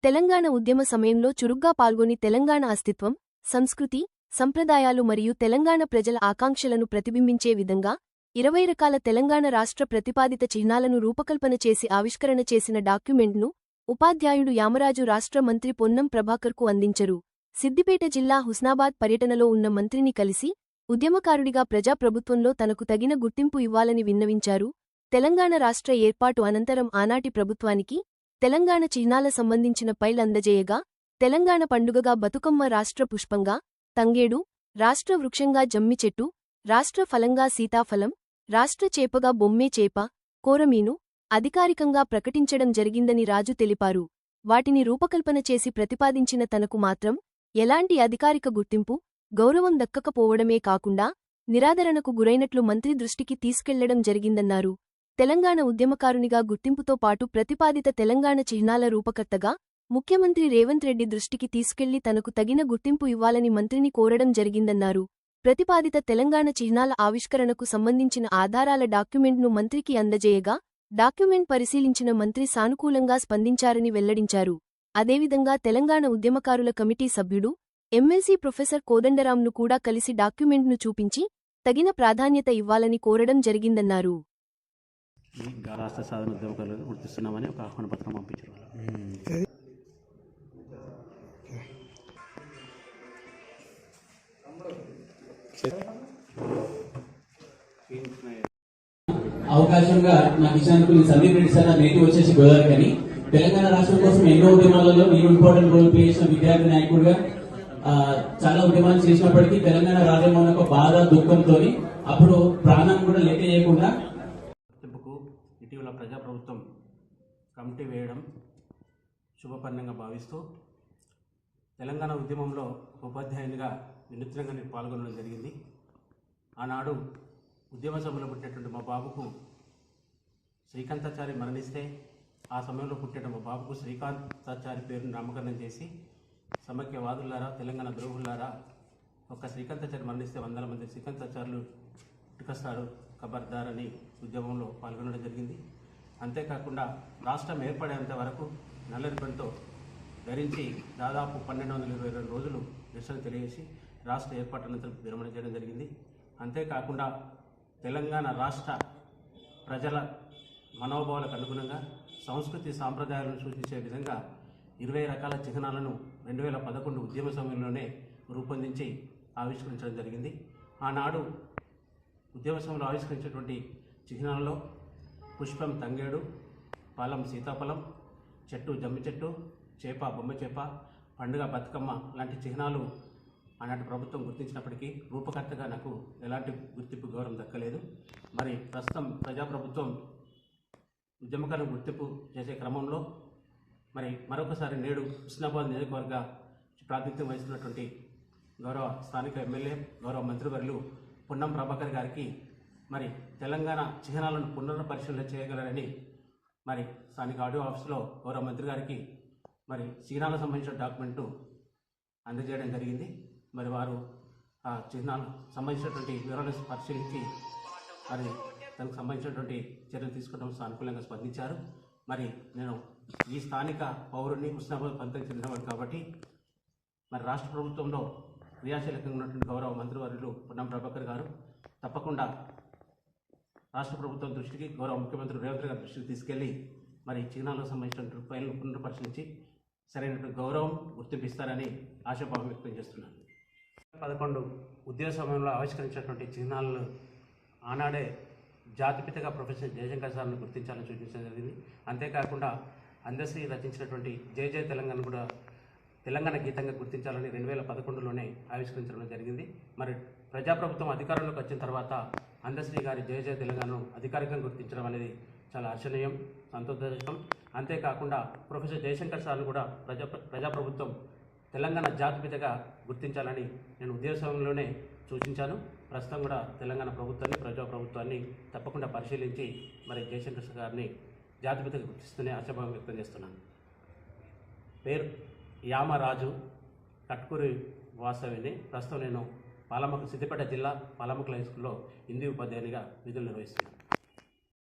తెలంగాణ ఉద్యమ సమయంలో చురుగ్గా పాల్గొని తెలంగాణ అస్తిత్వం, సంస్కృతి, సంప్రదాయాలు మరియు తెలంగాణ ప్రజల ఆకాంక్షలను ప్రతిబింబించే విధంగా 20 రకాల తెలంగాణ రాష్ట్ర ప్రతిపాదిత చిహ్నాలను రూపకల్పన చేసి ఆవిష్కరణ చేసిన డాక్యుమెంట్ను ఉపాధ్యాయుడు యామరాజు రాష్ట్ర మంత్రి పొన్నం ప్రభాకర్కు అందించరు. సిద్దిపేట జిల్లా హుస్నాబాద్ పర్యటనలో ఉన్న మంత్రిని కలిసి ఉద్యమకారుడిగా ప్రజాప్రభుత్వంలో తనకు తగిన గుర్తింపు ఇవ్వాలని విన్నవించారు. తెలంగాణ రాష్ట్ర ఏర్పాటు అనంతరం ఆనాటి ప్రభుత్వానికి తెలంగాణ చిహ్నాల సంబంధించిన ఫైల్ అందజేయగా, తెలంగాణ పండుగగా బతుకమ్మ రాష్ట్ర పుష్పంగా తంగేడు, రాష్ట్ర వృక్షంగా జమ్మి చెట్టు, రాష్ట్ర ఫలంగా సీతాఫలం, రాష్ట్ర చేపగా బొమ్మే చేప, కోరమీను అధికారికంగా ప్రకటించడం జరిగిందని రాజు తెలిపారు. వాటిని రూపకల్పన చేసి ప్రతిపాదించిన తనకు మాత్రం ఎలాంటి అధికారిక గుర్తింపు, గౌరవం దక్కకపోవడమే కాకుండా నిరాదరణకు గురైనట్లు మంత్రి దృష్టికి తీసుకెళ్లడం జరిగిందన్నారు. తెలంగాణ ఉద్యమకారునిగా గుర్తింపుతో పాటు ప్రతిపాదిత తెలంగాణ చిహ్నాల రూపకర్తగా ముఖ్యమంత్రి రేవంత్ రెడ్డి దృష్టికి తీసుకెళ్లి తనకు తగిన గుర్తింపు ఇవ్వాలని మంత్రిని కోరడం జరిగిందన్నారు. ప్రతిపాదిత తెలంగాణ చిహ్నాల ఆవిష్కరణకు సంబంధించిన ఆధారాల డాక్యుమెంట్ను మంత్రికి అందజేయగా, డాక్యుమెంట్ పరిశీలించిన మంత్రి సానుకూలంగా స్పందించారని వెల్లడించారు. అదేవిధంగా తెలంగాణ ఉద్యమకారుల కమిటీ సభ్యుడు, ఎమ్మెల్సీ ప్రొఫెసర్ కోదండరాంను కూడా కలిసి డాక్యుమెంట్ను చూపించి తగిన ప్రాధాన్యత ఇవ్వాలని కోరడం జరిగిందన్నారు. రాష్ట్ర సాధన ఉద్యమకారులు గుర్తిస్తున్నామని ఒక ఆహ్వాన పత్రం పంపించారు. అవకాశంగా నాకు ఇచ్చినందుకు సందీప్ రెడ్డి సార్ నేటి వచ్చేసి గోదావరి కానీ తెలంగాణ రాష్ట్రం కోసం ఎన్నో ఉద్యమాలలో నేను ఇంపార్టెంట్ రోల్ ప్లే చేసిన విద్యార్థి నాయకుడిగా చాలా ఉద్యమాలు చేసినప్పటికీ తెలంగాణ రాజ్యాంగం ఒక బాధ దుఃఖంతో అప్పుడు ప్రాణం కూడా లెక్క చేయకుండా ఇటీవల ప్రజాప్రభుత్వం కమిటీ వేయడం శుభపరిణంగా భావిస్తూ తెలంగాణ ఉద్యమంలో ఉపాధ్యాయునిగా వినూత్నంగా నేను పాల్గొనడం జరిగింది. ఆనాడు ఉద్యమ సభలో పుట్టినటువంటి మా బాబుకు శ్రీకాంతాచారి మరణిస్తే ఆ సమయంలో పుట్టిన మా బాబుకు శ్రీకాంతాచారి పేరును నామకరణం చేసి సమైక్యవాదులారా, తెలంగాణ ద్రోహులారా, ఒక శ్రీకాంతాచారి మరణిస్తే 100 మంది శ్రీకాంతాచారులు పుట్టుకొస్తారు ఖబర్దార్ అని ఉద్యమంలో పాల్గొనడం జరిగింది. అంతేకాకుండా రాష్ట్రం ఏర్పడేంత వరకు నల్లని పెంటో ధరించి దాదాపు 1222 రోజులు నిరసన తెలియజేసి రాష్ట్ర ఏర్పాటు అనంతరం విరమణ చేయడం జరిగింది. అంతేకాకుండా తెలంగాణ రాష్ట్ర ప్రజల మనోభావాలకు అనుగుణంగా సంస్కృతి సాంప్రదాయాలను సూచించే విధంగా 20 రకాల చిహ్నాలను 2011 ఉద్యమ సమయంలోనే రూపొందించి ఆవిష్కరించడం జరిగింది. ఆనాడు ఉద్యమ సమయంలో ఆవిష్కరించినటువంటి చిహ్నాలలో పుష్పం తంగేడు, ఫలం సీతాఫలం, చెట్టు జమ్మి చెట్టు, చేప బొమ్మ చేప, పండుగ బతుకమ్మ లాంటి చిహ్నాలు ఆనాటి ప్రభుత్వం గుర్తించినప్పటికీ రూపకర్తగా నాకు ఎలాంటి గుర్తింపు గౌరవం దక్కలేదు. మరి ప్రస్తుతం ప్రజాప్రభుత్వం ఉద్యమకారులను గుర్తింపు చేసే క్రమంలో మరి మరొకసారి నేడు హుస్నాబాద్ నియోజకవర్గ ప్రాతినిధ్యం వహిస్తున్నటువంటి గౌరవ స్థానిక ఎమ్మెల్యే, గౌరవ మంత్రివర్యులు పొన్నం ప్రభాకర్ గారికి మరి తెలంగాణ చిహ్నాలను పునఃపరిశీలన చేయగలరని మరి స్థానిక ఆడియో ఆఫీసులో గౌరవ మంత్రి గారికి మరి చిహ్నాలకు సంబంధించిన డాక్యుమెంటు అందజేయడం జరిగింది. మరి వారు ఆ చిహ్నాలకు సంబంధించినటువంటి వివరాలను పరిశీలించి మరి దానికి సంబంధించినటువంటి చర్యలు తీసుకోవడం సానుకూలంగా స్పందించారు. మరి నేను ఈ స్థానిక పౌరుడిని హుస్నాబాద్ ప్రాంతానికి చెందినవాడు కాబట్టి మరి రాష్ట్ర ప్రభుత్వంలో క్రియాశీలకంగా ఉన్నటువంటి గౌరవ మంత్రివర్యులు పొన్నం ప్రభాకర్ గారు తప్పకుండా రాష్ట్ర ప్రభుత్వం దృష్టికి, గౌరవ ముఖ్యమంత్రి రేవంత్ గారి దృష్టికి తీసుకెళ్లి మరి చిహ్నాలకు సంబంధించినటువంటి ఫైల్ను పునఃపరిశీలించి సరైనటువంటి గౌరవం గుర్తింపిస్తారని ఆశాభావం వ్యక్తం చేస్తున్నాను. 2011 ఉద్యమ సమయంలో ఆవిష్కరించినటువంటి చిహ్నాలను ఆనాడే జాతిపితగా ప్రొఫెసర్ జయశంకర్ సార్ను గుర్తించాలని సూచించడం జరిగింది. అంతేకాకుండా అందశ్రీ రచించినటువంటి జయ జయ తెలంగాణ కూడా తెలంగాణ గీతంగా గుర్తించాలని 2011లోనే ఆవిష్కరించడం జరిగింది. మరి ప్రజాప్రభుత్వం అధికారంలోకి వచ్చిన తర్వాత అందశ్రీ గారి జయ జయ తెలంగాణను అధికారికంగా గుర్తించడం అనేది చాలా హర్షణీయం, సంతోషం. అంతేకాకుండా ప్రొఫెసర్ జయశంకర్ సార్ను కూడా ప్రజాప్రభుత్వం తెలంగాణ జాతిపితగా గుర్తించాలని నేను ఉద్యోగ సమయంలోనే సూచించాను. ప్రస్తుతం కూడా తెలంగాణ ప్రభుత్వాన్ని, ప్రజాప్రభుత్వాన్ని తప్పకుండా పరిశీలించి మరి జయశంకర్ గారిని జాతిపితగా గుర్తిస్తూనే ఆశాభావం వ్యక్తం చేస్తున్నాను. పేరు యామరాజు, కట్కూరి వాస్తవిని. ప్రస్తుతం నేను సిద్దిపేట జిల్లా పాలముక్కల హై స్కూల్లో హిందీ ఉపాధ్యాయునిగా విధులు నిర్వహిస్తున్నాను.